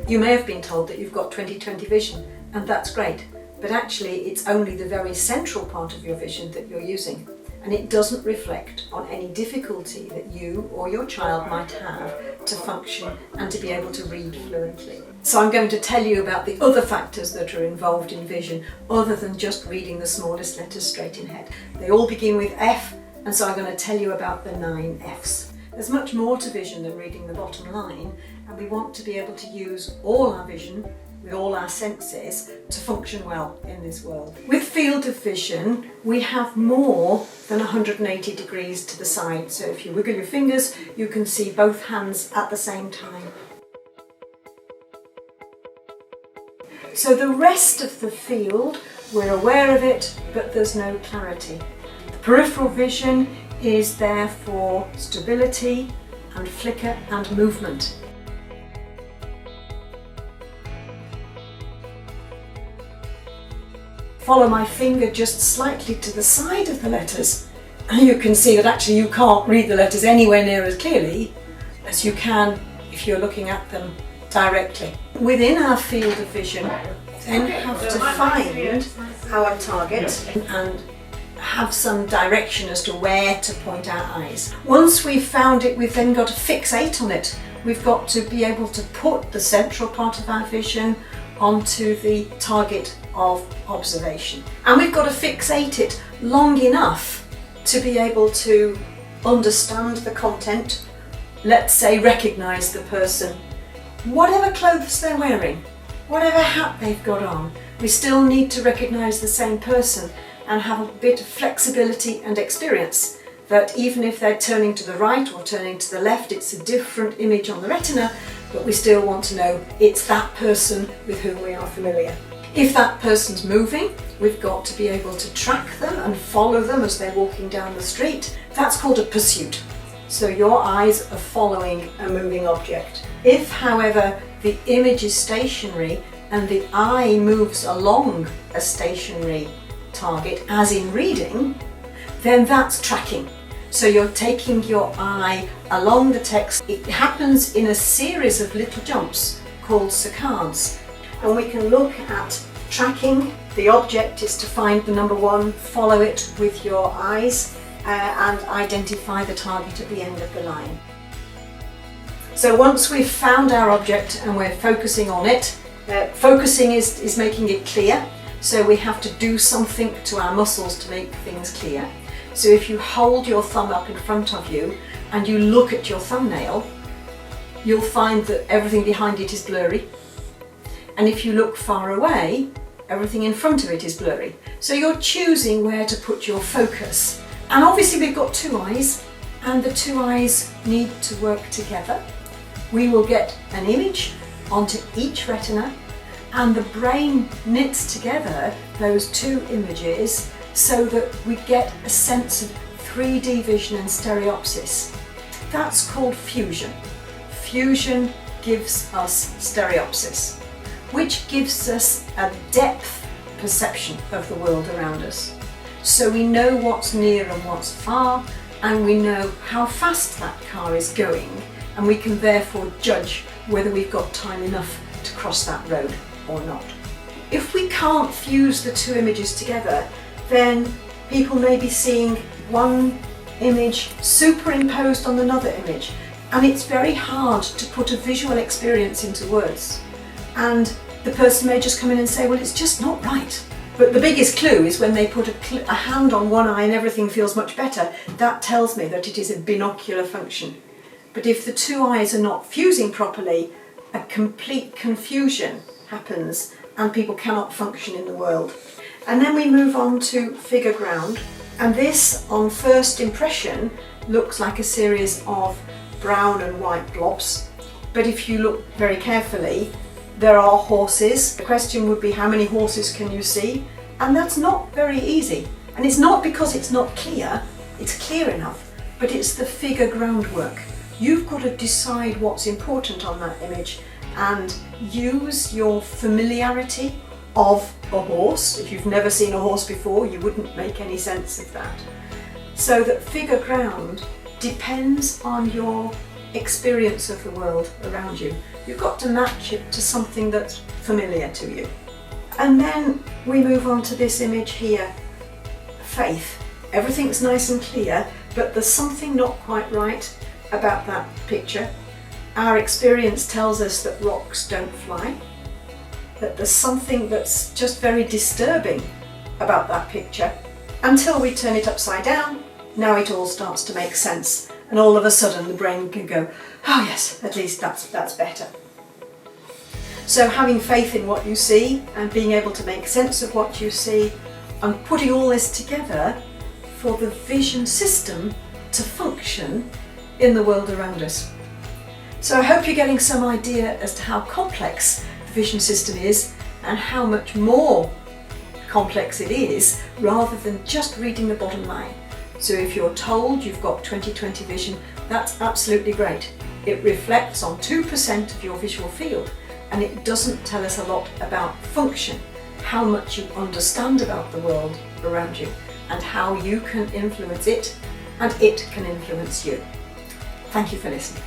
You may have been told that you've got 20/20 vision, and that's great, but actually it's only the very central part of your vision that you're using, and it doesn't reflect on any difficulty that you or your child might have to function and to be able to read fluently. So I'm going to tell you about the other factors that are involved in vision other than just reading the smallest letters straight in head. They all begin with F, and so I'm going to tell you about the 9 Fs. There's much more to vision than reading the bottom line, and we want to be able to use all our vision with all our senses to function well in this world. With field of vision, we have more than 180 degrees to the side. So if you wiggle your fingers, you can see both hands at the same time. So the rest of the field, we're aware of it, but there's no clarity. The peripheral vision is there for stability and flicker and movement. Follow my finger just slightly to the side of the letters, and you can see that actually you can't read the letters anywhere near as clearly as you can if you're looking at them directly. Within our field of vision, then have to find our target and have some direction as to where to point our eyes. Once we've found it, we've then got to fixate on it. We've got to be able to put the central part of our vision onto the target of observation. And we've got to fixate it long enough to be able to understand the content, let's say recognise the person, whatever clothes they're wearing, whatever hat they've got on. We still need to recognise the same person and have a bit of flexibility and experience that even if they're turning to the right or turning to the left, it's a different image on the retina, but we still want to know it's that person with whom we are familiar. If that person's moving, we've got to be able to track them and follow them as they're walking down the street. That's called a pursuit. So your eyes are following a moving object. If, however, the image is stationary and the eye moves along a stationary target, as in reading, then that's tracking. So you're taking your eye along the text. It happens in a series of little jumps called saccades. And we can look at tracking. The object is to find the number 1, follow it with your eyes and identify the target at the end of the line. So once we've found our object and we're focusing on it, focusing is making it clear. So we have to do something to our muscles to make things clear. So if you hold your thumb up in front of you and you look at your thumbnail, you'll find that everything behind it is blurry. And if you look far away, everything in front of it is blurry. So you're choosing where to put your focus. And obviously we've got 2 eyes, and the 2 eyes need to work together. We will get an image onto each retina, and the brain knits together those 2 images so that we get a sense of 3D vision and stereopsis. That's called fusion. Fusion gives us stereopsis, which gives us a depth perception of the world around us. So we know what's near and what's far, and we know how fast that car is going, and we can therefore judge whether we've got time enough to cross that road or not. If we can't fuse the 2 images together, then people may be seeing one image superimposed on another image, and it's very hard to put a visual experience into words. And the person may just come in and say, well, it's just not right. But the biggest clue is when they put a hand on one eye and everything feels much better. That tells me that it is a binocular function. But if the 2 eyes are not fusing properly, a complete confusion happens and people cannot function in the world. And then we move on to figure ground, and this on first impression looks like a series of brown and white blobs, but if you look very carefully there are horses. The question would be, how many horses can you see? And that's not very easy, and it's not because it's not clear, it's clear enough, but it's the figure groundwork. You've got to decide what's important on that image and use your familiarity of a horse. If you've never seen a horse before, you wouldn't make any sense of that. So that figure ground depends on your experience of the world around you. You've got to match it to something that's familiar to you. And then we move on to this image here, faith. Everything's nice and clear, but there's something not quite right about that picture. Our experience tells us that rocks don't fly, that there's something that's just very disturbing about that picture. Until we turn it upside down, now it all starts to make sense, and all of a sudden the brain can go, oh yes, at least that's better. So having faith in what you see and being able to make sense of what you see and putting all this together for the vision system to function in the world around us. So I hope you're getting some idea as to how complex the vision system is and how much more complex it is rather than just reading the bottom line. So if you're told you've got 20/20 vision, that's absolutely great. It reflects on 2% of your visual field, and it doesn't tell us a lot about function, how much you understand about the world around you and how you can influence it and it can influence you. Thank you for listening.